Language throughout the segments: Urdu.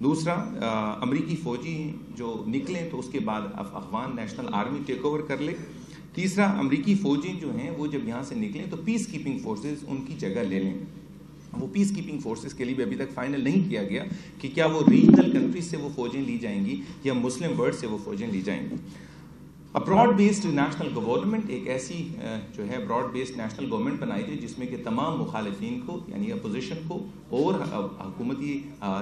دوسرا امریکی فوجی جو نکلیں تو اس کے بعد Afghan national army take over کر لے. تیسرا امریکی فوجی جو ہیں وہ جب یہاں سے نکلیں تو پیس کیپنگ فورسز ان کی جگہ لے لیں. وہ پیس کیپنگ فورسز کے لیے بھی ابھی تک فائنل نہیں کیا گیا کہ کیا وہ ریجنل کنٹریز سے وہ فوجیں لی جائیں گی یا مسلم ورلڈ سے وہ فوجیں لی جائیں گی. براڈ بیسڈ نیشنل گورنمنٹ، ایک ایسی جو ہے براڈ بیسڈ نیشنل گورنمنٹ بنائی گئی جس میں کہ تمام مخالفین کو یعنی اپوزیشن کو اور حکومتی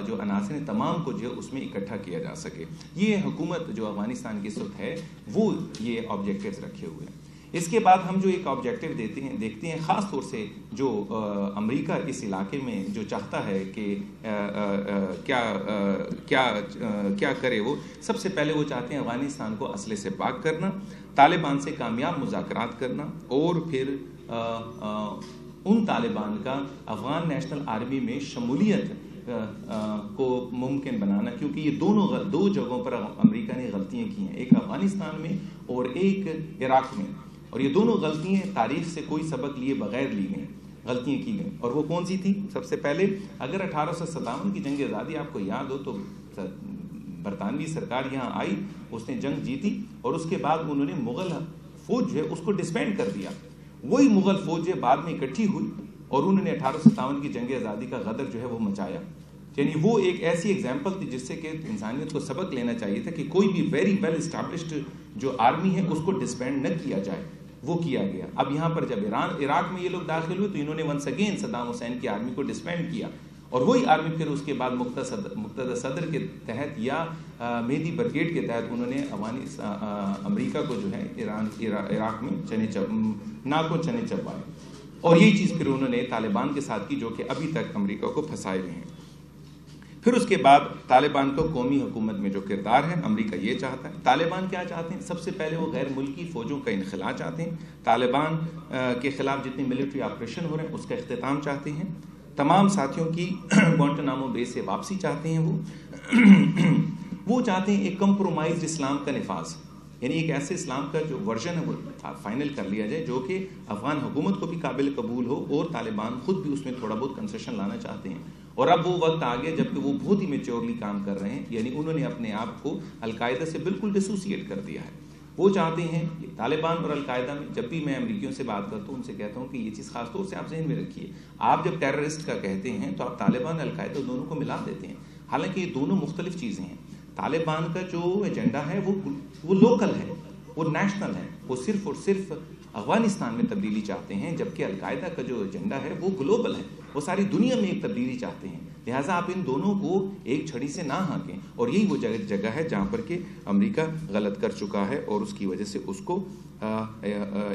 جو عناصر ہیں تمام کو جو ہے اس میں اکٹھا کیا جا سکے. یہ حکومت جو افغانستان کی اس وقت ہے وہ یہ آبجیکٹیوز رکھے ہوئے ہیں. اس کے بعد ہم جو ایک آبجیکٹیو دیکھتے ہیں خاص طور سے جو امریکہ اس علاقے میں جو چاہتا ہے کہ کیا کرے. وہ سب سے پہلے وہ چاہتے ہیں افغانستان کو اسلحے سے پاک کرنا، طالبان سے کامیاب مذاکرات کرنا اور پھر ان طالبان کا افغان نیشنل آرمی میں شمولیت کو ممکن بنانا، کیونکہ یہ دو جگہوں پر امریکہ نے غلطیاں کی ہیں، ایک افغانستان میں اور ایک عراق میں، اور یہ دونوں غلطیاں تاریخ سے کوئی سبق لیے بغیر لی گئیں، غلطیاں کی گئیں. اور وہ کون سی تھی؟ سب سے پہلے اگر 1857 کی جنگ آزادی آپ کو یاد ہو تو برطانوی سرکار یہاں آئی، اس نے جنگ جیتی اور اس کے بعد انہوں نے مغل فوج جو ہے اس کو ڈسبینڈ کر دیا. وہی مغل فوج جو بعد میں اکٹھی ہوئی اور انہوں نے 1857 کی جنگ آزادی کا غدر جو ہے وہ مچایا. یعنی وہ ایک ایسی ایگزامپل تھی جس سے کہ انسانیت کو سبق لینا چاہیے تھا کہ کوئی بھی ویری ویل اسٹیبلشڈ جو آرمی ہے اس کو ڈسبینڈ نہ کیا جائے. وہ کیا گیا. اب یہاں پر جب عراق میں یہ لوگ داخل ہوئے تو انہوں نے ونس اگین صدام حسین کی آرمی کو ڈسبینڈ کیا اور وہی آرمی پھر اس کے بعد مقتدی صدر کے تحت یا مہدی بریگیڈ کے تحت انہوں نے امریکہ کو جو ہے عراق میں ناکو چنے چبائے. اور یہی چیز پھر انہوں نے طالبان کے ساتھ کی جو کہ ابھی تک امریکہ کو پھنسائے ہوئے ہیں. پھر اس کے بعد طالبان کو قومی حکومت میں جو کردار ہے امریکہ یہ چاہتا ہے. طالبان کیا چاہتے ہیں؟ سب سے پہلے وہ غیر ملکی فوجوں کا انخلا چاہتے ہیں. طالبان کے خلاف جتنے ملٹری آپریشن ہو رہے ہیں اس کا اختتام چاہتے ہیں. تمام ساتھیوں کی گوانٹانامو بے سے واپسی چاہتے ہیں. وہ چاہتے ہیں ایک کمپرومائزڈ اسلام کا نفاذ، یعنی ایک ایسے اسلام کا جو ورژن ہے وہ فائنل کر لیا جائے جو کہ افغان حکومت کو بھی قابل قبول ہو اور طالبان خود بھی اس میں تھوڑا بہت کنسیشن لانا چاہتے ہیں. اور اب وہ وقت آ گیا جبکہ وہ بہت ہی میچورلی کام کر رہے ہیں، یعنی انہوں نے اپنے آپ کو القاعدہ سے بالکل ڈسوسیٹ کر دیا ہے. وہ چاہتے ہیں طالبان اور القاعدہ میں جب بھی میں امریکیوں سے بات کرتا ہوں ان سے کہتا ہوں کہ یہ چیز خاص طور سے آپ ذہن میں رکھیے، آپ جب ٹیررسٹ کا کہتے ہیں تو آپ طالبان القاعدہ دونوں کو ملا دیتے ہیں، حالانکہ یہ دونوں مختلف چیزیں ہیں. طالبان کا جو ایجنڈا ہے وہ لوکل ہے، وہ نیشنل ہے، وہ صرف اور صرف افغانستان میں تبدیلی چاہتے ہیں، جبکہ القاعدہ کا جو ایجنڈا ہے وہ گلوبل ہے، وہ ساری دنیا میں ایک تبدیلی چاہتے ہیں. لہٰذا آپ ان دونوں کو ایک چھڑی سے نہ ہانکیں. اور یہی وہ جگہ ہے جہاں پر کہ امریکہ غلط کر چکا ہے اور اس کی وجہ سے اس کو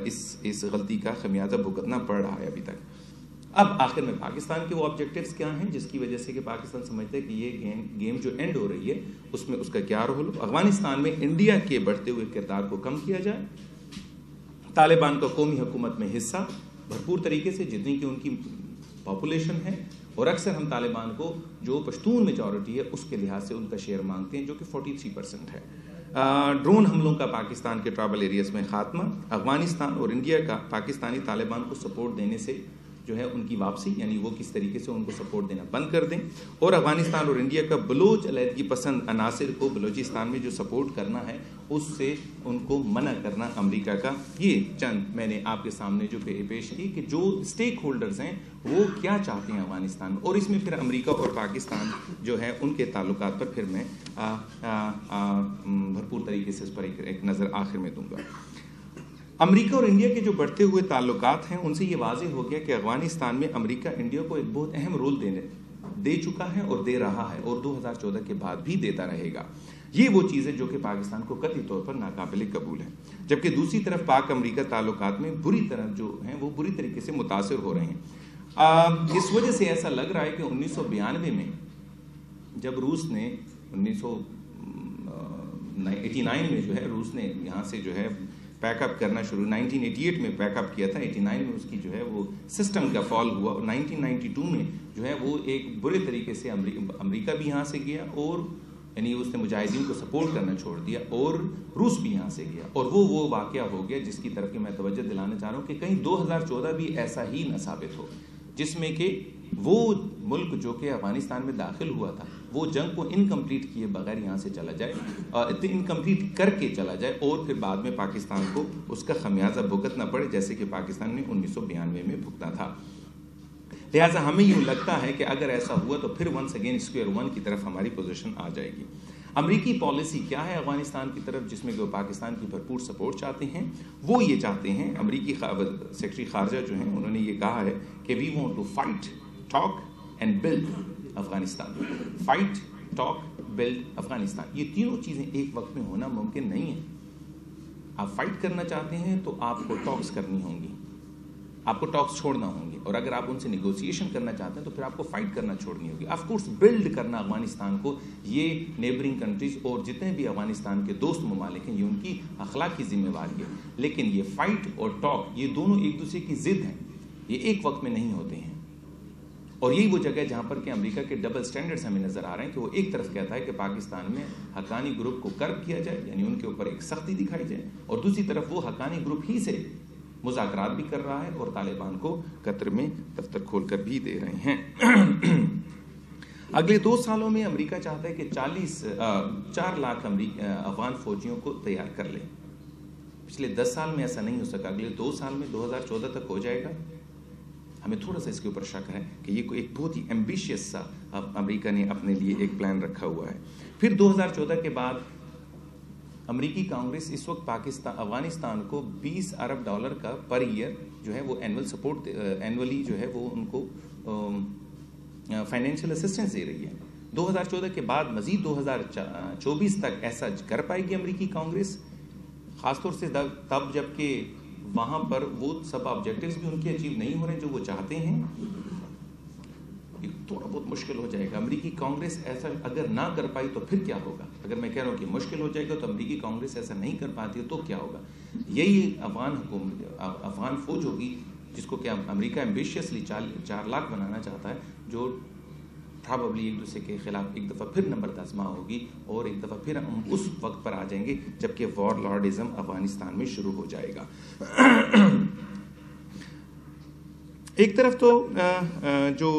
اس غلطی کا خمیازہ بھگتنا پڑ رہا ہے ابھی تک. اب آخر میں پاکستان کے وہ آبجیکٹیوز کیا ہیں جس کی وجہ سے کہ پاکستان سمجھتا ہے کہ یہ گیم جو اینڈ ہو رہی ہے اس میں اس کا کیا رول ہو. افغانستان میں انڈیا کے بڑھتے ہوئے کردار کو کم کیا جائے، طالبان کا قومی حکومت میں حصہ بھرپور طریقے سے جتنی کہ ان کی پاپولیشن ہے، اور اکثر ہم طالبان کو جو پشتون میجورٹی ہے اس کے لحاظ سے ان کا شیئر مانگتے ہیں جو کہ 43% ہے. ڈرون حملوں کا پاکستان کے ٹرائبل ایریاز میں خاتمہ، افغانستان اور انڈیا کا پاکستانی طالبان کو سپورٹ دینے سے جو ہے ان کی واپسی، یعنی وہ کس طریقے سے ان کو سپورٹ دینا بند کر دیں، اور افغانستان اور انڈیا کا بلوچ علیحدگی پسند عناصر کو بلوچستان میں جو سپورٹ کرنا ہے اس سے ان کو منع کرنا امریکہ کا. یہ چند میں نے آپ کے سامنے جو پیش کی کہ جو اسٹیک ہولڈرز ہیں وہ کیا چاہتے ہیں افغانستان میں، اور اس میں پھر امریکہ اور پاکستان جو ہے ان کے تعلقات پر پھر میں بھرپور طریقے سے اس پر ایک نظر آخر میں دوں گا. امریکہ اور انڈیا کے جو بڑھتے ہوئے تعلقات ہیں ان سے یہ واضح ہو گیا کہ افغانستان میں امریکہ انڈیا کو ایک بہت اہم رول دے چکا ہے اور دے رہا ہے اور 2014 کے بعد بھی دیتا رہے گا. یہ وہ چیز ہے جو کہ پاکستان کو قطعی طور پر ناقابل قبول ہے. جبکہ دوسری طرف پاک امریکہ تعلقات میں بری طرح جو ہیں وہ بری طریقے سے متاثر ہو رہے ہیں. اس وجہ سے ایسا لگ رہا ہے کہ 1992 میں جب روس نے 1989 میں جو ہے روس نے یہاں سے جو ہے پیک اپ کرنا شروع 1988 میں پیک اپ کیا تھا، 89 میں اس کی جو ہے وہ سسٹم کا فال ہوا، اور 1992 میں جو ہے وہ ایک برے طریقے سے امریکہ بھی یہاں سے گیا اور یعنی اس نے مجاہدین کو سپورٹ کرنا چھوڑ دیا اور روس بھی یہاں سے گیا. اور وہ واقعہ ہو گیا جس کی طرف کہ میں توجہ دلانا چاہ رہا ہوں کہ کہیں 2014 بھی ایسا ہی نہ ثابت ہو جس میں کہ وہ ملک جو کہ افغانستان میں داخل ہوا تھا وہ جنگ کو انکمپلیٹ کیے بغیر یہاں سے چلا جائے، انکمپلیٹ کر کے چلا جائے، اور پھر بعد میں پاکستان کو اس کا خمیازہ بھگتنا پڑے، جیسے کہ پاکستان نے 1992 میں بھگتا تھا۔ لہٰذا ہمیں یوں لگتا ہے کہ اگر ایسا ہوا تو پھر ونس اگین اسکوئر ون کی طرف ہماری پوزیشن آ جائے گی۔ امریکی پالیسی کیا ہے افغانستان کی طرف، جس میں کہ وہ پاکستان کی بھرپور سپورٹ چاہتے ہیں؟ وہ یہ چاہتے ہیں، امریکی سیکرٹری خارجہ جو ہیں انہوں نے یہ کہا ہے کہ we want to fight, talk and build Afghanistan. Fight, talk, build Afghanistan, یہ تینوں چیزیں ایک وقت میں ہونا ممکن نہیں ہے۔ آپ فائٹ کرنا چاہتے ہیں تو آپ کو ٹاکس کرنی ہوں گی، آپ کو ٹاکس چھوڑنا ہوں گے، اور اگر آپ ان سے نیگوسیشن کرنا چاہتے ہیں تو پھر آپ کو فائٹ کرنا چھوڑنی ہوگی۔ آف کورس بلڈ کرنا افغانستان کو، یہ نیبرنگ کنٹریز اور جتنے بھی افغانستان کے دوست ممالک ہیں یہ ان کی اخلاقی ذمہ واری ہے، لیکن یہ فائٹ اور ٹاک یہ دونوں ایک دوسرے کی ضد ہیں، یہ ایک وقت میں نہیں ہوتے ہیں۔ اور یہی وہ جگہ ہے جہاں پر کہ امریکہ کے ڈبل سٹینڈرڈز ہمیں نظر آ رہے ہیں کہ وہ ایک طرف کہتا ہے کہ پاکستان میں حقانی گروپ کو کرب کیا جائے، یعنی ان کے اوپر ایک سختی دکھائی جائے، اور دوسری طرف وہ حقانی گروپ ہی سے مذاکرات بھی کر رہا ہے اور طالبان کو قطر میں دفتر کھول کر بھی دے رہے ہیں۔ اگلے 2 سالوں میں امریکہ چاہتا ہے کہ 4 لاکھ افغان فوجیوں کو تیار کر لیں۔ پچھلے 10 سال میں ایسا نہیں ہو سکا، اگلے 2 سال میں 2014 تک ہو جائے گا۔ ہمیں تھوڑا سا اس کے اوپر شک ہے کہ یہ ایک بہت ہی ایمبیشیس سا امریکہ نے اپنے لیے ایک پلان رکھا ہوا ہے۔ پھر 2014 کے بعد امریکی کانگریس اس وقت افغانستان کو $20 ارب کا پر ایئر جو ہے وہ اینول سپورٹ، اینولی جو ہے وہ ان کو فائنینشیل اسسٹنس دے رہی ہے۔ 2014 کے بعد مزید 2024 تک ایسا کر پائے گی امریکی کانگریس، خاص طور سے تب جب کہ وہاں پر وہ سب آبجیکٹیوز بھی ان کے اچیو نہیں ہو رہے جو وہ چاہتے ہیں۔ تھوڑا بہت مشکل ہو جائے گا۔ امریکی کانگریس ایسا اگر نہ کر پائی تو پھر کیا ہوگا؟ اگر میں کہہ رہا ہوں کہ مشکل ہو جائے گا تو امریکی کانگریس ایسا نہیں کر پاتی ہے تو کیا ہوگا؟ یہی افغان فوج ہوگی جس کو کہ امریکہ ایمبیشیسلی 4 لاکھ بنانا چاہتا ہے، جو پرابیبلی ایک دوسرے کے خلاف ایک دفعہ پھر نمبر آزما ہوگی، اور ایک دفعہ پھر ہم اس وقت پر آ جائیں گے جبکہ وار لارڈزم افغانستان میں شروع ہو جائے گا۔ ایک طرف تو جو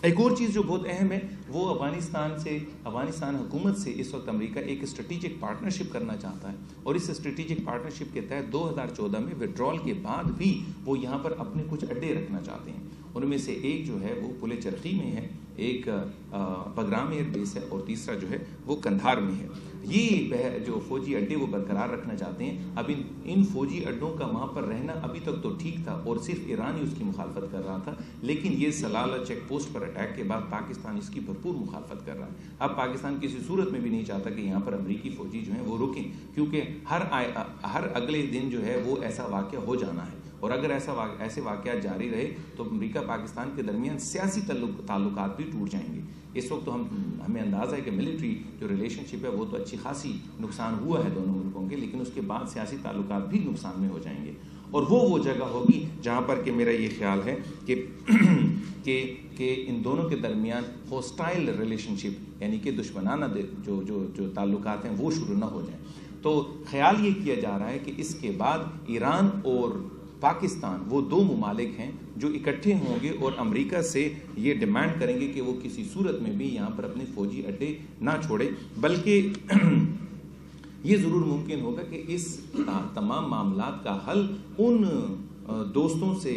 ایک اور چیز جو بہت اہم ہے وہ افغانستان حکومت سے اس وقت امریکہ ایک اسٹریٹجک پارٹنرشپ کرنا چاہتا ہے، اور اس اسٹریٹجک پارٹنرشپ کے تحت 2014 میں وڈرال کے بعد بھی وہ یہاں پر اپنے کچھ اڈے رکھنا چاہتے ہیں۔ ان میں سے ایک جو ہے وہ پل چرخی میں ہے، ایک بگرام ایئر بیس ہے، اور تیسرا جو ہے وہ کندھار میں ہے۔ یہ جو فوجی اڈے وہ برقرار رکھنا چاہتے ہیں۔ اب ان فوجی اڈوں کا وہاں پر رہنا ابھی تک تو ٹھیک تھا اور صرف ایران ہی اس کی مخالفت کر رہا تھا، لیکن یہ سلالہ چیک پوسٹ پر اٹیک کے بعد پاکستان اس کی بھرپور مخالفت کر رہا ہے۔ اب پاکستان کسی صورت میں بھی نہیں چاہتا کہ یہاں پر امریکی فوجی جو ہیں وہ رکیں، کیونکہ ہر اگلے دن جو ہے وہ ایسا واقعہ ہو جانا ہے، اور اگر ایسے واقعات جاری رہے تو امریکہ پاکستان کے درمیان سیاسی تعلقات بھی ٹوٹ جائیں گے۔ اس وقت تو ہمیں اندازہ ہے کہ ملٹری جو ریلیشن شپ ہے وہ تو اچھی خاصی نقصان ہوا ہے دونوں ملکوں کے، لیکن اس کے بعد سیاسی تعلقات بھی نقصان میں ہو جائیں گے، اور وہ جگہ ہوگی جہاں پر کہ میرا یہ خیال ہے کہ ان دونوں کے درمیان ہوسٹائل ریلیشن شپ یعنی کہ دشمنانہ جو تعلقات ہیں وہ شروع نہ ہو جائیں۔ تو خیال یہ کیا جا رہا ہے کہ اس کے بعد ایران اور پاکستان وہ 2 ممالک ہیں جو اکٹھے ہوں گے اور امریکہ سے یہ ڈیمانڈ کریں گے کہ وہ کسی صورت میں بھی یہاں پر اپنے فوجی اڈے نہ چھوڑے، بلکہ یہ ضرور ممکن ہوگا کہ اس تمام معاملات کا حل ان دوستوں سے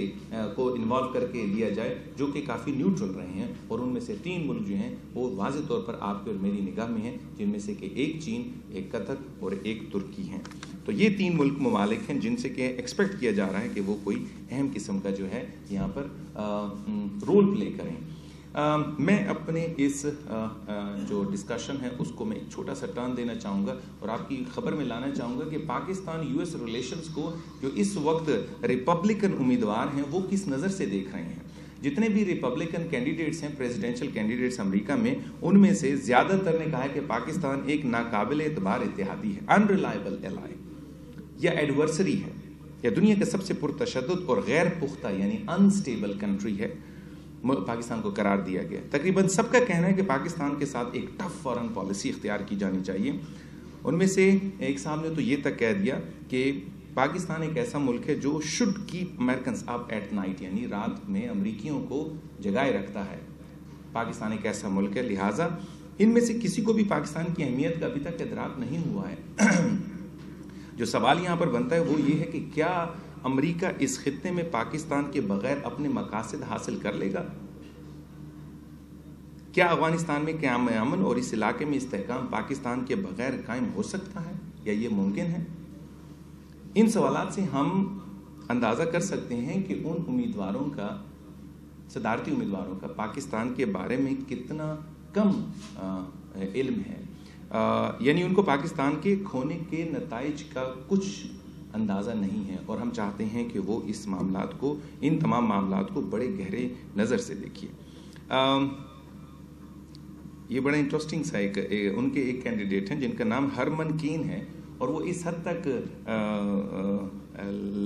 کو انوالو کر کے لیا جائے جو کہ کافی نیوٹرل رہے ہیں، اور ان میں سے 3 ملک جو ہیں وہ واضح طور پر آپ کی اور میری نگاہ میں ہیں، جن میں سے کہ ایک چین، ایک قطر اور ایک ترکی ہیں۔ تو یہ 3 ممالک ہیں جن سے کہ ایکسپیکٹ کیا جا رہا ہے کہ وہ کوئی اہم قسم کا جو ہے یہاں پر رول پلے کریں۔ میں اپنے اس جو ڈسکشن ہے اس کو میں ایک چھوٹا سا ٹرن دینا چاہوں گا اور آپ کی خبر میں لانا چاہوں گا کہ پاکستان یو ایس ریلیشنز کو جو اس وقت ریپبلکن امیدوار ہیں وہ کس نظر سے دیکھ رہے ہیں۔ جتنے بھی ریپبلکن کینڈیڈیٹس ہیں، پریزیڈینشل کینڈیڈیٹس امریکہ میں، ان میں سے زیادہ تر نے کہا ہے کہ پاکستان ایک ناقابل اعتبار اتحادی ہے، انریلائبل ایلائی یا ایڈورسری ہے، یا دنیا کے سب سے پرتشدد اور غیر پختہ یعنی انسٹیبل کنٹری ہے، پاکستان کو قرار دیا گیا۔ تقریباً سب کا کہنا ہے کہ پاکستان کے ساتھ ایک ٹف فارن پالیسی اختیار کی جانی چاہیے۔ ان میں سے ایک صاحب نے تو یہ تک کہہ دیا کہ پاکستان ایک ایسا ملک ہے جو should keep Americans up at night, یعنی رات میں امریکیوں کو جگائے رکھتا ہے، پاکستان ایک ایسا ملک ہے، لہٰذا ان میں سے کسی کو بھی پاکستان کی اہمیت کا ابھی تک ادراک نہیں ہوا ہے۔ جو سوال یہاں پر بنتا ہے وہ یہ ہے کہ کیا امریکہ اس خطے میں پاکستان کے بغیر اپنے مقاصد حاصل کر لے گا؟ کیا افغانستان میں قیام امن اور اس علاقے میں استحکام پاکستان کے بغیر قائم ہو سکتا ہے یا یہ ممکن ہے؟ ان سوالات سے ہم اندازہ کر سکتے ہیں کہ ان امیدواروں کا، صدارتی امیدواروں کا پاکستان کے بارے میں کتنا کم علم ہے، یعنی ان کو پاکستان کے کھونے کے نتائج کا کچھ اندازہ نہیں ہے، اور ہم چاہتے ہیں کہ وہ اس معاملات کو، ان تمام معاملات کو بڑے گہرے نظر سے دیکھیے۔ یہ بڑا انٹرسٹنگ سا ان کے ایک کینڈیڈیٹ ہیں جن کا نام ہرمن کین ہے، اور وہ اس حد تک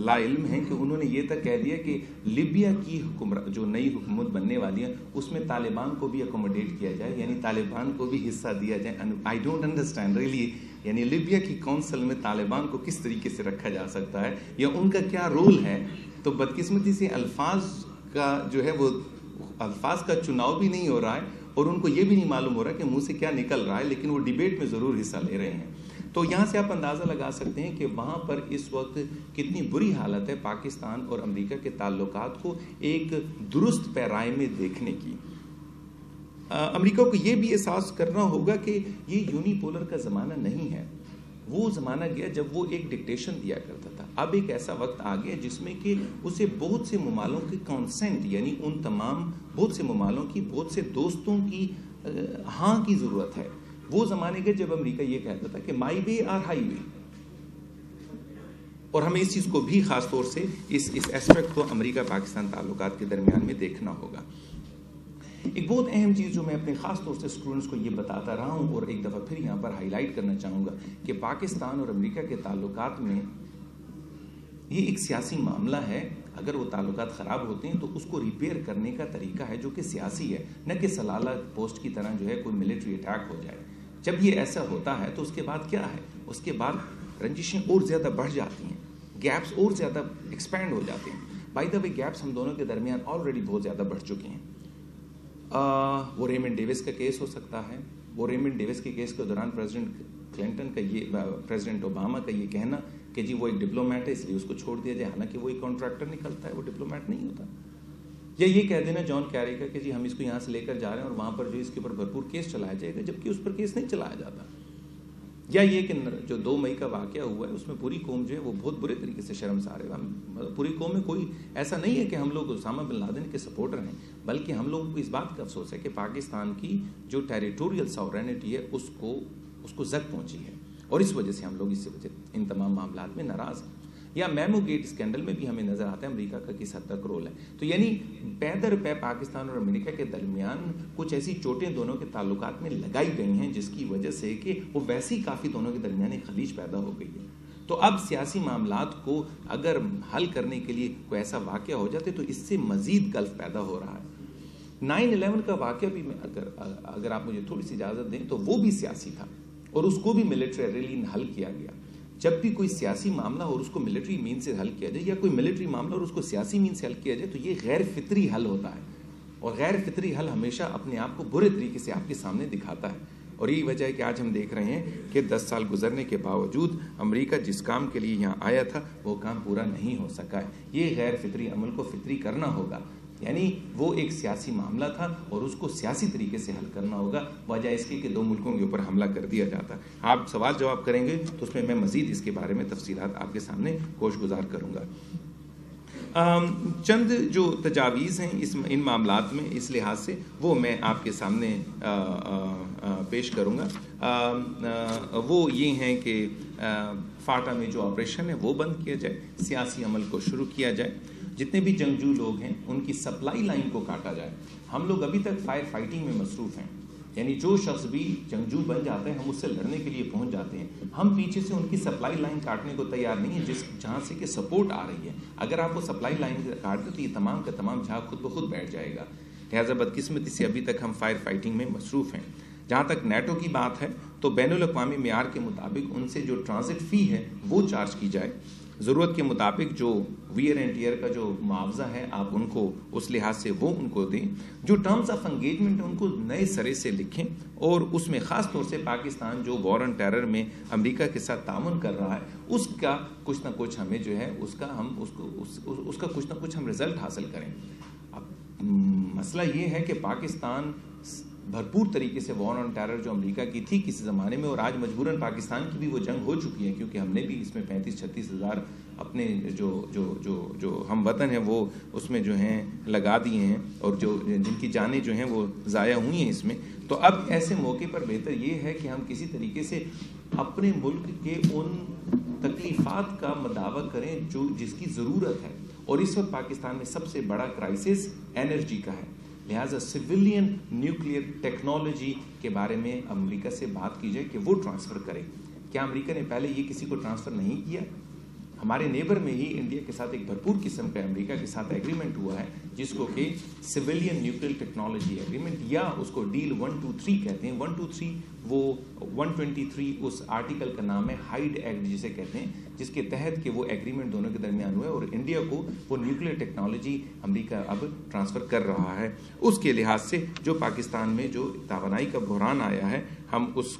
لا علم ہے کہ انہوں نے یہ تک کہہ دیا کہ لیبیا کی جو نئی حکومت بننے والی ہے اس میں طالبان کو بھی اکوموڈیٹ کیا جائے، یعنی طالبان کو بھی حصہ دیا جائے۔ آئی ڈونٹ انڈرسٹینڈ ریئلی، یعنی لیبیا کی کونسل میں طالبان کو کس طریقے سے رکھا جا سکتا ہے یا ان کا کیا رول ہے؟ تو بدقسمتی سے الفاظ کا جو ہے وہ الفاظ کا چناؤ بھی نہیں ہو رہا ہے، اور ان کو یہ بھی نہیں معلوم ہو رہا کہ منہ سے کیا نکل رہا ہے، لیکن وہ ڈیبیٹ میں ضرور حصہ لے رہے ہیں۔ تو یہاں سے آپ اندازہ لگا سکتے ہیں کہ وہاں پر اس وقت کتنی بری حالت ہے پاکستان اور امریکہ کے تعلقات کو ایک درست پیرائے میں دیکھنے کی۔ امریکہ کو یہ بھی احساس کرنا ہوگا کہ یہ یونی پولر کا زمانہ نہیں ہے، وہ زمانہ گیا جب وہ ایک ڈکٹیشن دیا کرتا تھا۔ اب ایک ایسا وقت آ گیا جس میں کہ اسے بہت سے ممالوں کی کانسنٹ، یعنی ان تمام بہت سے ممالوں کی، بہت سے دوستوں کی ہاں کی ضرورت ہے۔ وہ زمانے کے جب امریکہ یہ کہتا تھا کہ مائی وے اور ہائی وے، اور ہمیں اس چیز کو بھی خاص طور سے اس ایسپیکٹ کو امریکہ پاکستان تعلقات کے درمیان میں دیکھنا ہوگا۔ ایک بہت اہم چیز جو میں اپنے خاص طور سے اسٹوڈنٹس کو یہ بتاتا رہا ہوں اور ایک دفعہ پھر یہاں پر ہائی لائٹ کرنا چاہوں گا کہ پاکستان اور امریکہ کے تعلقات میں یہ ایک سیاسی معاملہ ہے۔ اگر وہ تعلقات خراب ہوتے ہیں تو اس کو ریپیئر کرنے کا طریقہ ہے جو کہ سیاسی ہے، نہ کہ سلالہ پوسٹ کی طرح جو ہے کوئی ملٹری اٹیک ہو جائے۔ جب یہ ایسا ہوتا ہے تو اس کے بعد کیا ہے؟ اس کے بعد رنجشیں اور زیادہ بڑھ جاتی ہیں، گیپس اور زیادہ ایکسپینڈ ہو جاتے ہیں۔ بائی دا وے گیپس ہم دونوں کے درمیان آلریڈی بہت زیادہ بڑھ چکے ہیں۔ وہ ریمنڈ ڈیوس کا کیس ہو سکتا ہے، وہ ریمنڈ ڈیوس کے کیس کے دوران پریزیڈنٹ کلنٹن کا پریزیڈنٹ اوباما کا یہ کہنا کہ جی وہ ایک ڈپلومیٹ ہے اس لیے اس کو چھوڑ دیا جائے، حالانکہ وہ ایک کانٹریکٹر نکلتا ہے، وہ ڈپلومیٹ نہیں ہوتا۔ یا یہ کہہ دینا جان کیری کا کہ جی ہم اس کو یہاں سے لے کر جا رہے ہیں اور وہاں پر جو اس کے اوپر بھرپور کیس چلایا جائے گا، جبکہ اس پر کیس نہیں چلایا جاتا۔ یا یہ کہ جو 2 مئی کا واقعہ ہوا ہے اس میں پوری قوم جو ہے وہ بہت برے طریقے سے شرمسار ہے۔ پوری قوم میں کوئی ایسا نہیں ہے کہ ہم لوگ اسامہ بن لادن کے سپورٹر ہیں، بلکہ ہم لوگوں کو اس بات کا افسوس ہے کہ پاکستان کی جو ٹیریٹوریل ساورینٹی ہے اس کو زد پہنچی ہے، اور اس وجہ سے ہم لوگ اس سے وجہ ان تمام معاملات میں ناراض ہیں۔ یا میمو گیٹ اسکینڈل میں بھی ہمیں نظر آتا ہے امریکہ کا کس حد تک رول ہے۔ تو یعنی پے در پے پاکستان اور امریکہ کے درمیان کچھ ایسی چوٹیں دونوں کے تعلقات میں لگائی گئی ہیں جس کی وجہ سے کہ وہ ویسے ہی کافی دونوں کے درمیان ایک خلیج پیدا ہو گئی ہے۔ تو اب سیاسی معاملات کو اگر حل کرنے کے لیے کوئی ایسا واقعہ ہو جاتے تو اس سے مزید گلف پیدا ہو رہا ہے۔ 9/11 کا واقعہ بھی اگر آپ مجھے تھوڑی سی اجازت دیں تو وہ بھی سیاسی تھا، اور اس کو بھی ملٹریلی حل کیا گیا۔ جب بھی کوئی سیاسی معاملہ اور اس کو ملٹری مین سے حل کیا جائے، یا کوئی ملٹری معاملہ اور اس کو سیاسی مین سے حل کیا جائے، تو یہ غیر فطری حل ہوتا ہے، اور غیر فطری حل ہمیشہ اپنے آپ کو برے طریقے سے آپ کے سامنے دکھاتا ہے۔ اور یہی وجہ ہے کہ آج ہم دیکھ رہے ہیں کہ 10 سال گزرنے کے باوجود امریکہ جس کام کے لیے یہاں آیا تھا وہ کام پورا نہیں ہو سکا ہے۔ یہ غیر فطری عمل کو فطری کرنا ہوگا، یعنی وہ ایک سیاسی معاملہ تھا اور اس کو سیاسی طریقے سے حل کرنا ہوگا، وجہ اس کی کہ 2 ملکوں کے اوپر حملہ کر دیا جاتا ہے۔ آپ سوال جواب کریں گے تو اس میں مزید اس کے بارے میں تفصیلات آپ کے سامنے گوش گزار کروں گا۔ چند جو تجاویز ہیں ان معاملات میں اس لحاظ سے وہ میں آپ کے سامنے پیش کروں گا۔ وہ یہ ہیں کہ فاٹا میں جو آپریشن ہے وہ بند کیا جائے، سیاسی عمل کو شروع کیا جائے، جتنے بھی جنگجو لوگ ہیں ان کی سپلائی لائن کو کاٹا جائے۔ ہم لوگ ابھی تک فائر فائٹنگ میں مصروف ہیں، یعنی جو شخص بھی جنگجو بن جاتے ہیں ہم اس سے لڑنے کے لیے پہنچ جاتے ہیں، ہم پیچھے سے ان کی سپلائی لائن کاٹنے کو تیار نہیں ہے جہاں سے کہ سپورٹ آ رہی ہے۔ اگر آپ وہ سپلائی لائن کاٹ دیں تو یہ تمام کا تمام جھاگ خود بخود بیٹھ جائے گا۔ لہٰذا بدقسمتی سے ابھی تک ہم فائر فائٹنگ میں مصروف ہیں۔ جہاں تک نیٹو کی بات ہے تو بین الاقوامی معیار کے مطابق ان سے جو ٹرانزٹ فی ہے وہ چارج کی جائے، ضرورت کے مطابق جو ویئر اینڈ ٹیئر کا جو معاوضہ ہے آپ ان کو اس لحاظ سے وہ ان کو دیں. جو ٹرمز آف انگیجمنٹ ان کو نئے سرے سے لکھیں اور اس میں خاص طور سے پاکستان جو وار آن ٹیرر میں امریکہ کے ساتھ تعاون کر رہا ہے اس کا کچھ نہ کچھ ہمیں جو ہے اس کا کچھ نہ کچھ ہم رزلٹ حاصل کریں. اب مسئلہ یہ ہے کہ پاکستان بھرپور طریقے سے وار آن ٹیرر جو امریکہ کی تھی کسی زمانے میں، اور آج مجبوراً پاکستان کی بھی وہ جنگ ہو چکی ہے کیونکہ ہم نے بھی اس میں 35-36 ہزار اپنے جو ہم وطن ہیں وہ اس میں جو ہیں لگا دیے ہیں اور جن کی جانیں جو ہیں وہ ضائع ہوئی ہیں اس میں. تو اب ایسے موقع پر بہتر یہ ہے کہ ہم کسی طریقے سے اپنے ملک کے ان تکلیفات کا مداوع کریں جس کی ضرورت ہے، اور اس وقت پاکستان میں سب سے بڑا کرائسس انرجی کا ہے. لہٰذا سویلین نیوکلیئر ٹیکنالوجی کے بارے میں امریکہ سے بات کی جائے کہ وہ ٹرانسفر کرے. کیا امریکہ نے پہلے یہ کسی کو ٹرانسفر نہیں کیا؟ ہمارے نیبر میں ہی انڈیا کے ساتھ ایک بھرپور قسم کا امریکہ کے ساتھ ایگریمنٹ ہوا ہے جس کو کہ سویلین نیوکلیئر ٹیکنالوجی ایگریمنٹ یا اس کو ڈیل 123 کہتے ہیں. 123 وہ 123 اس آرٹیکل کا نام ہے ہائیڈ ایکٹ جسے کہتے ہیں، جس کے تحت کہ وہ ایگریمنٹ دونوں کے درمیان ہوا ہے اور انڈیا کو وہ نیوکلیئر ٹیکنالوجی امریکہ اب ٹرانسفر کر رہا ہے. اس کے لحاظ سے جو پاکستان میں جو توانائی کا بحران آیا ہے ہم اس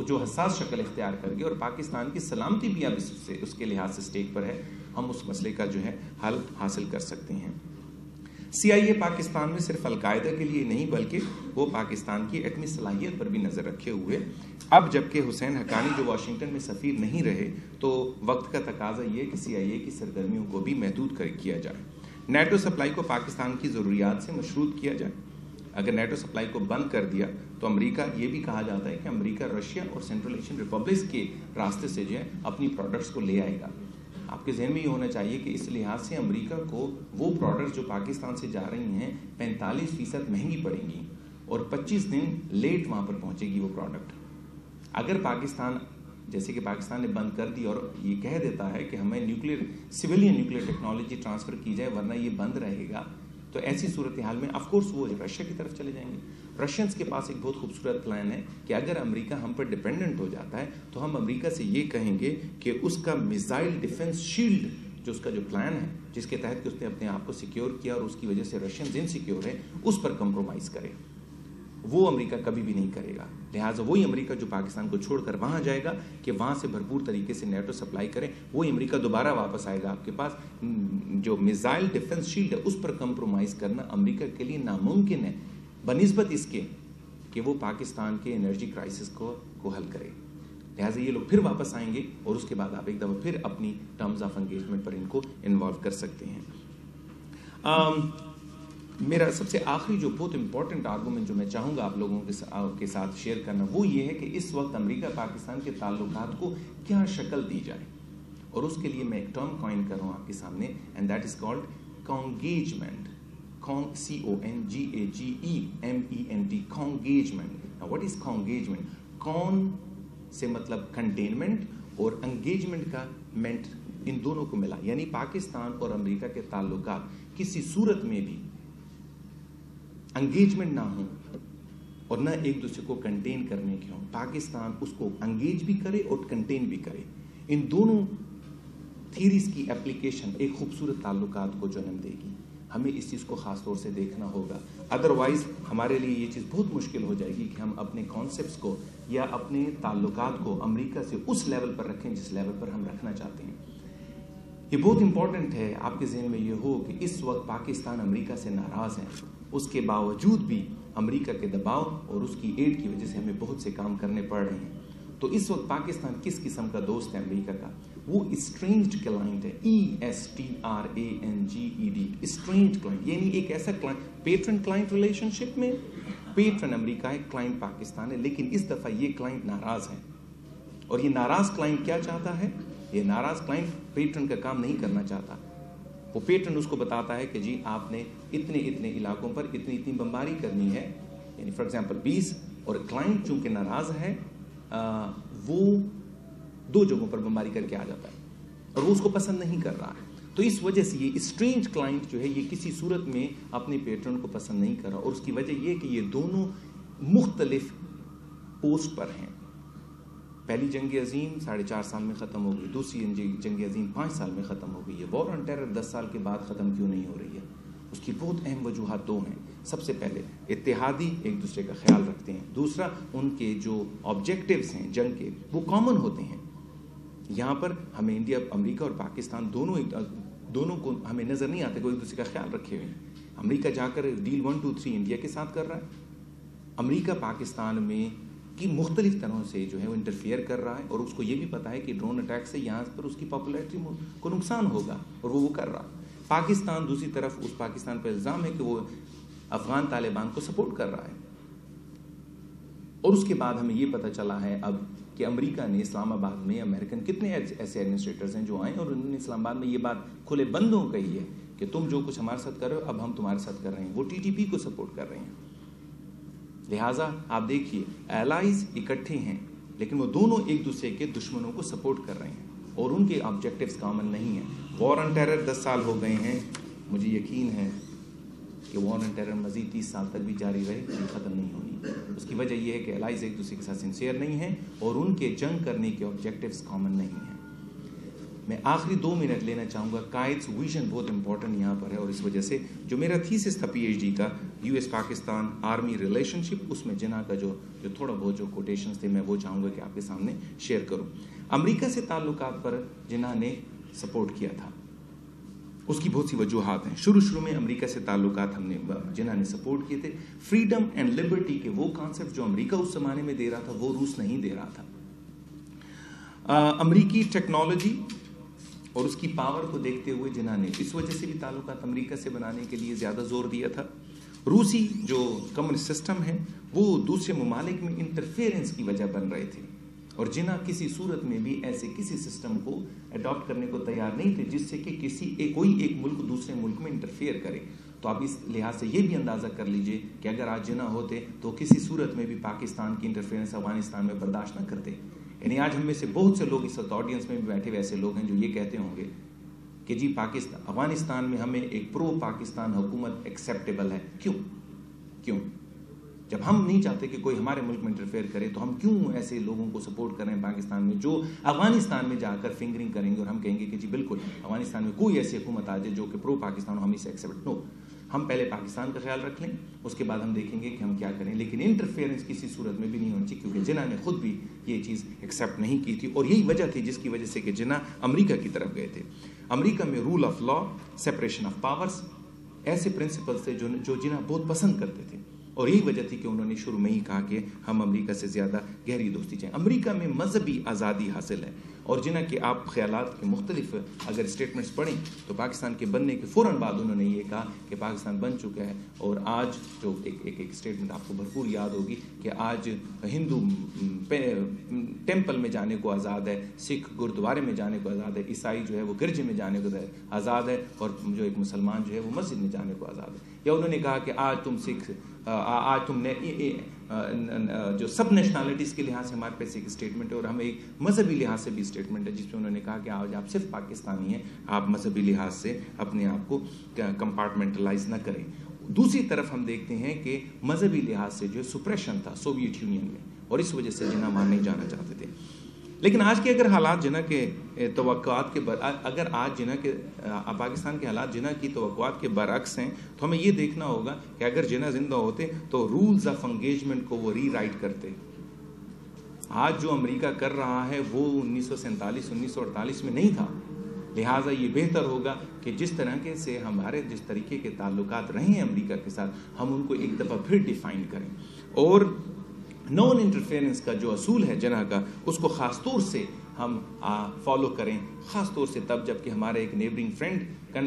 جو حساس شکل اختیار کر گئے، اور پاکستان کی سلامتی بھی اب اس کے لحاظ سے اسٹیک پر ہے، ہم اس مسئلے کا جو ہے حل حاصل کر سکتے ہیں. CIA پاکستان میں صرف القاعدہ کے لیے نہیں بلکہ وہ پاکستان کی ایٹمی صلاحیت پر بھی نظر رکھے ہوئے. اب جبکہ حسین حقانی جو واشنگٹن میں سفیر نہیں رہے تو وقت کا تقاضا یہ کہ CIA کی سرگرمیوں کو بھی محدود کیا جائے. نیٹو سپلائی کو پاکستان کی ضروریات سے مشروط کیا جائے. اگر نیٹو سپلائی کو بند کر دیا تو امریکہ، یہ بھی کہا جاتا ہے کہ امریکہ رشیا اور سینٹرل ایشین ریپبلکس کے راستے سے جو ہے اپنی پروڈکٹس کو لے آئے گا. آپ کے ذہن میں یہ ہونا چاہیے کہ اس لحاظ سے امریکہ کو وہ پروڈکٹس جو پاکستان سے جا رہی ہیں 45% مہنگی پڑیں گی اور 25 دن لیٹ وہاں پر پہنچے گی وہ پروڈکٹ. اگر پاکستان جیسے کہ پاکستان نے بند کر دی اور یہ کہہ دیتا ہے کہ ہمیں سویلین نیوکلیئر ٹیکنالوجی ٹرانسفر کی جائے ورنہ یہ بند رہے گا، تو ایسی صورتحال میں آف کورس وہ رشیا کی طرف چلے جائیں گے. رشینز کے پاس ایک بہت خوبصورت پلان ہے کہ اگر امریکہ ہم پر ڈیپینڈنٹ ہو جاتا ہے تو ہم امریکہ سے یہ کہیں گے کہ اس کا میزائل ڈیفنس شیلڈ جو اس کا جو پلان ہے جس کے تحت کہ اس نے اپنے آپ کو سیکیور کیا اور اس کی وجہ سے رشینز انسیکیور ہے، اس پر کمپرومائز کرے. وہ امریکہ کبھی بھی نہیں کرے گا. لہٰذا وہی امریکہ جو پاکستان کو چھوڑ کر وہاں جائے گا کہ وہاں سے بھرپور طریقے سے نیٹو سپلائی کرے، وہی امریکہ دوبارہ واپس آئے گا آپ کے پاس. جو میزائل ڈیفنس شیلڈ ہے اس پر کمپرومائز کرنا امریکہ کے لیے ناممکن ہے بنسبت اس کے کہ وہ پاکستان کے انرجی کرائسس کو حل کرے. لہٰذا یہ لوگ پھر واپس آئیں گے اور اس کے بعد آپ ایک دفعہ پھر اپنی ٹرمز آف انگیجمنٹ پر ان کو انوالو کر سکتے ہیں. میرا سب سے آخری جو بہت امپورٹنٹ آرگومنٹ جو میں چاہوں گا آپ لوگوں کے ساتھ شیئر کرنا وہ یہ ہے کہ اس وقت امریکہ پاکستان کے تعلقات کو کیا شکل دی جائے، اور اس کے لیے میں ایک ٹرم کوائن کر رہا ہوں آپ کے سامنے، and that is called congagement. CONGAGEMENT. Now what is congagement? کون سے مطلب کنٹینمنٹ اور انگیجمنٹ کا مینٹ ان دونوں کو ملا، یعنی پاکستان اور امریکہ کے تعلقات کسی صورت میں بھی انگیجمنٹ نہ ہوں اور نہ ایک دوسرے کو کنٹین کرنے کے ہوں. پاکستان اس کو انگیج بھی کرے اور کنٹین بھی کرے. ان دونوں تھیریز کی اپلیکیشن ایک خوبصورت تعلقات کو جنم دے گی. ہمیں اس چیز کو خاص طور سے دیکھنا ہوگا، ادروائز ہمارے لیے یہ چیز بہت مشکل ہو جائے گی کہ ہم اپنے کانسیپٹس کو یا اپنے تعلقات کو امریکہ سے اس لیول پر رکھیں جس لیول پر ہم رکھنا چاہتے ہیں. یہ بہت امپورٹنٹ ہے آپ کے ذہن میں یہ ہو کہ اس وقت پاکستان امریکہ سے ناراض ہے، اس کے باوجود بھی امریکہ کے دباؤ اور اس کی ایڈ کی وجہ سے ہمیں بہت سے کام کرنے پڑ رہے ہیں. تو اس وقت پاکستان کس قسم کا دوست ہے امریکہ کا؟ وہ اسٹرینجڈ کلائنٹ ہے، ESTRANGED، اسٹرینجڈ کلائنٹ، یعنی ایک ایسا کلائنٹ پیٹرن کلائنٹ ریلیشن شپ میں پیٹرن امریکہ ہے، کلائنٹ پاکستان ہے، لیکن اس دفعہ یہ کلائنٹ ناراض ہے. اور یہ ناراض کلائنٹ کیا چاہتا ہے؟ یہ ناراض کلائنٹ پیٹرن کا کام نہیں کرنا چاہتا. وہ پیٹرن اس کو بتاتا ہے کہ جی آپ نے اتنے علاقوں پر اتنی بمباری کرنی ہے، یعنی فار ایگزامپل 20، اور کلائنٹ چونکہ ناراض ہے وہ 2 جگہوں پر بمباری کر کے آ جاتا ہے اور وہ اس کو پسند نہیں کر رہا ہے. تو اس وجہ سے یہ اسٹرینج کلائنٹ جو ہے یہ کسی صورت میں اپنے پیٹرن کو پسند نہیں کر رہا، اور اس کی وجہ یہ کہ یہ دونوں مختلف پوسٹ پر ہیں. پہلی جنگ عظیم 4.5 سال میں ختم ہو گئی, دوسری جنگ عظیم 5 سال میں ختم ہو گئی ہے. وار آن ٹیرر 10 سال کے بعد ختم کیوں نہیں ہو رہی ہے؟ اس کی بہت اہم وجوہات دو ہیں. سب سے پہلے اتحادی ایک دوسرے کا خیال رکھتے ہیں. دوسرا, ان کے جو آبجیکٹیوز ہیں جنگ کے وہ کامن ہوتے ہیں. یہاں پر ہمیں انڈیا, امریکہ اور پاکستان دونوں کو ہمیں نظر نہیں آتا کہ وہ ایک دوسرے کا خیال رکھے ہوئے ہیں. امریکہ جا کر ڈیل 1 2 3 انڈیا کے ساتھ کر رہا ہے. امریکہ پاکستان میں کی مختلف طرح سے جو ہے وہ انٹرفیئر کر رہا ہے, اور اس کو یہ بھی پتا ہے کہ ڈرون اٹیک سے یہاں پر اس کی پاپولیرٹی کو نقصان ہوگا, اور وہ کر رہا. پاکستان دوسری طرف, اس پاکستان پر الزام ہے کہ وہ افغان طالبان کو سپورٹ کر رہا ہے. اور اس کے بعد ہمیں یہ پتہ چلا ہے اب کہ امریکہ نے اسلام آباد میں, امریکن کتنے ایسے ایڈمنسٹریٹرز ہیں جو آئے اور انہوں نے اسلام آباد میں یہ بات کھلے بندوں کہی ہے کہ تم جو کچھ ہمارے ساتھ کر رہے ہو اب ہم تمہارے ساتھ کر رہے ہیں. وہ TTP کو سپورٹ کر رہے ہیں. لہٰذا آپ دیکھیے ایلائز اکٹھے ہیں, لیکن وہ دونوں ایک دوسرے کے دشمنوں کو سپورٹ کر رہے ہیں, اور ان کے آبجیکٹیوز کامن نہیں ہیں. وار آن ٹیرر 10 سال ہو گئے ہیں. مجھے یقین ہے کہ وار آن ٹیرر مزید 30 سال تک بھی جاری رہے, ختم نہیں ہونی. اس کی وجہ یہ ہے کہ الائز ایک دوسرے کے ساتھ سنسیئر نہیں ہیں, اور ان کے جنگ کرنے کے آبجیکٹیوز کامن نہیں ہیں. میں آخری 2 منٹ لینا چاہوں گا. قائد's ویژن بہت امپورٹنٹ یہاں پر ہے, اور اس وجہ سے جو میرا تھیسس تھا PhD کا US پاکستان آرمی ریلیشن شپ, اس میں جناح کا جو تھوڑا بہت جو کوٹیشنز تھے میں وہ چاہوں گا کہ آپ کے سامنے شیئر کروں. امریکہ سے تعلقات پر جناح نے سپورٹ کیا تھا. اس کی بہت سی وجوہات ہیں. شروع میں امریکہ سے تعلقات جناح نے سپورٹ کیے تھے. فریڈم اینڈ لبرٹی کے وہ کانسیپٹ جو امریکہ اس زمانے میں دے رہا تھا وہ روس نہیں دے رہا تھا. امریکی ٹیکنالوجی اور اس کی پاور کو دیکھتے ہوئے جناح نے اس وجہ سے بھی تعلقات امریکہ سے بنانے کے لیے زیادہ زور دیا تھا. روسی جو کمیونسٹ سسٹم ہے وہ دوسرے ممالک میں انٹرفیئرنس کی وجہ بن رہے تھے, اور جناح کسی صورت میں بھی ایسے کسی سسٹم کو اڈاپٹ کرنے کو تیار نہیں تھے جس سے کہ کوئی ایک ملک دوسرے ملک میں انٹرفیئر کرے. تو آپ اس لحاظ سے یہ بھی اندازہ کر لیجئے کہ اگر آج جناح ہوتے تو کسی صورت میں بھی پاکستان کی انٹرفیئرنس افغانستان میں برداشت نہ کرتے. یعنی آج ہم میں سے بہت سے لوگ اس وقت آڈینس میں بھی بیٹھے ایسے لوگ ہیں جو یہ کہتے ہوں گے کہ جی افغانستان میں ہمیں ایک پرو پاکستان حکومت ایکسیپٹیبل ہے. کیوں جب ہم نہیں چاہتے کہ کوئی ہمارے ملک میں انٹرفیئر کرے تو ہم کیوں ایسے لوگوں کو سپورٹ کر رہے ہیں پاکستان میں جو افغانستان میں جا کر فنگرنگ کریں گے اور ہم کہیں گے کہ جی بالکل افغانستان میں کوئی ایسی حکومت آ جائے جو کہ پرو پاکستان ہو, ہم اسے ایکسیپٹ. نو, ہم پہلے پاکستان کا خیال رکھ لیں, اس کے بعد ہم دیکھیں گے کہ ہم کیا کریں. لیکن انٹرفیئرنس کسی صورت میں بھی نہیں ہونی چاہیے, کیونکہ جناح نے خود بھی یہ چیز ایکسیپٹ نہیں کی تھی, اور یہی وجہ تھی جس کی وجہ سے کہ جناح امریکہ کی طرف گئے تھے. امریکہ میں rule of law, separation of powers, ایسے پرنسپلز تھے جو جناح بہت پسند کرتے تھے, اور یہی وجہ تھی کہ انہوں نے شروع میں ہی کہا کہ ہم امریکہ سے زیادہ گہری دوستی چاہیں. امریکہ میں مذہبی آزادی حاصل ہے, اور جناح کے آپ خیالات کے مختلف اگر اسٹیٹمنٹس پڑھیں تو پاکستان کے بننے کے فوراً بعد انہوں نے یہ کہا کہ پاکستان بن چکا ہے. اور آج جو ایک اسٹیٹمنٹ آپ کو بھرپور یاد ہوگی کہ آج ہندو ٹیمپل میں جانے کو آزاد ہے, سکھ گردوارے میں جانے کو آزاد ہے, عیسائی جو ہے وہ گرجے میں جانے کو آزاد ہے, اور جو ایک مسلمان جو ہے وہ مسجد میں جانے کو آزاد ہے. یا انہوں نے کہا کہ آج تم نے جو سب نیشنلٹیز کے لحاظ سے ہمارے پاس ایک اسٹیٹمنٹ ہے, اور ہمیں ایک مذہبی لحاظ سے بھی اسٹیٹمنٹ ہے جس میں انہوں نے کہا کہ آج آپ صرف پاکستانی ہیں, آپ مذہبی لحاظ سے اپنے آپ کو کمپارٹمنٹلائز نہ کریں. دوسری طرف ہم دیکھتے ہیں کہ مذہبی لحاظ سے جو سپریشن تھا سوویت یونین میں, اور اس وجہ سے جناح وہاں نہیں جانا چاہتے تھے. لیکن آج کے اگر حالات جناح کے توقعات کے اگر آج جناح کے پاکستان کے حالات جناح کی توقعات کے برعکس ہیں تو ہمیں یہ دیکھنا ہوگا کہ اگر جناح زندہ ہوتے تو رولز آف انگیجمنٹ کو وہ ری رائٹ کرتے. آج جو امریکہ کر رہا ہے وہ 1947-1948 میں نہیں تھا. لہٰذا یہ بہتر ہوگا کہ جس طرح کے سے ہمارے جس طریقے کے تعلقات رہے ہیں امریکہ کے ساتھ, ہم ان کو ایک دفعہ پھر ڈیفائن کریں, اور نان انٹرفیئرنس کا جو اصول ہے جناح کا اس کو خاص طور سے ہم فالو کریں, خاص طور سے تب جب کہ ہمارا ایک نیبرنگ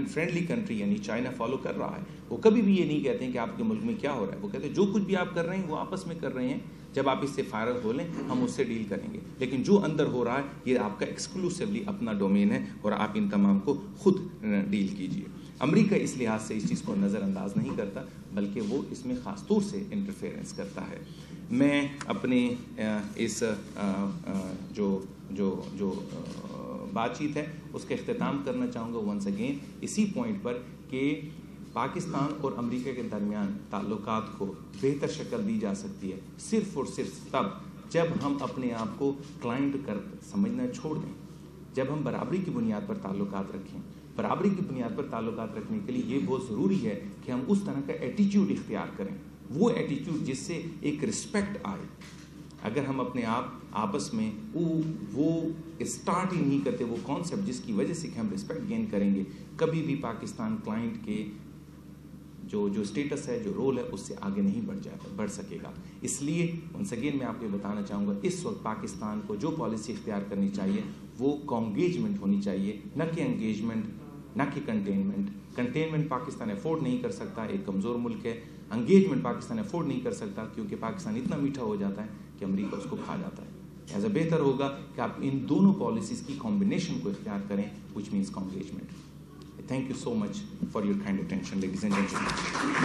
فرینڈلی کنٹری یعنی چائنا فالو کر رہا ہے. وہ کبھی بھی یہ نہیں کہتے ہیں کہ آپ کے ملک میں کیا ہو رہا ہے, وہ کہتے ہیں جو کچھ بھی آپ کر رہے ہیں وہ آپس میں کر رہے ہیں, جب آپ اس سے فارغ ہو لیں ہم اس سے ڈیل کریں گے, لیکن جو اندر ہو رہا ہے یہ آپ کا ایکسکلوسیولی اپنا ڈومین ہے اور آپ ان تمام کو خود ڈیل کیجیے. امریکہ اس لحاظ سے اس چیز کو نظر انداز نہیں کرتا بلکہ وہ اس میں خاص طور سے انٹرفیئرنس کرتا ہے. میں اپنے اس جو بات چیت ہے اس کا اختتام کرنا چاہوں گا ونس اگین اسی پوائنٹ پر کہ پاکستان اور امریکہ کے درمیان تعلقات کو بہتر شکل دی جا سکتی ہے صرف اور صرف تب جب ہم اپنے آپ کو کلائنٹ کر سمجھنا چھوڑ دیں، جب ہم برابری کی بنیاد پر تعلقات رکھیں. برابری کی بنیاد پر تعلقات رکھنے کے لیے یہ بہت ضروری ہے کہ ہم اس طرح کا ایٹیٹیوڈ اختیار کریں، وہ ایٹیٹیوڈ جس سے ایک رسپیکٹ آئے. اگر ہم اپنے آپس میں وہ اسٹارٹ ہی نہیں کرتے وہ کانسیپٹ جس کی وجہ سے کہ ہم رسپیکٹ گین کریں گے، کبھی بھی پاکستان کلائنٹ کے جو اسٹیٹس ہے، جو رول ہے، اس سے آگے نہیں بڑھ سکے گا. اس لیے ونس اگین میں آپ کو یہ بتانا چاہوں گا، اس وقت پاکستان کو جو پالیسی اختیار کرنی چاہیے وہ کانگیجمنٹ ہونی چاہیے، نہ کہ انگیجمنٹ، نہ کہ کنٹینمنٹ. کنٹینمنٹ پاکستان افورڈ نہیں کر سکتا، ایک کمزور ملک ہے. انگیجمنٹ پاکستان افورڈ نہیں کر سکتا کیونکہ پاکستان اتنا میٹھا ہو جاتا ہے کہ امریکہ اس کو کھا جاتا ہے. لہٰذا بہتر ہوگا کہ آپ ان دونوں پالیسیز کی کمبینیشن کو اختیار کریں، which means engagement. Thank you so much for your kind attention, ladies and gentlemen.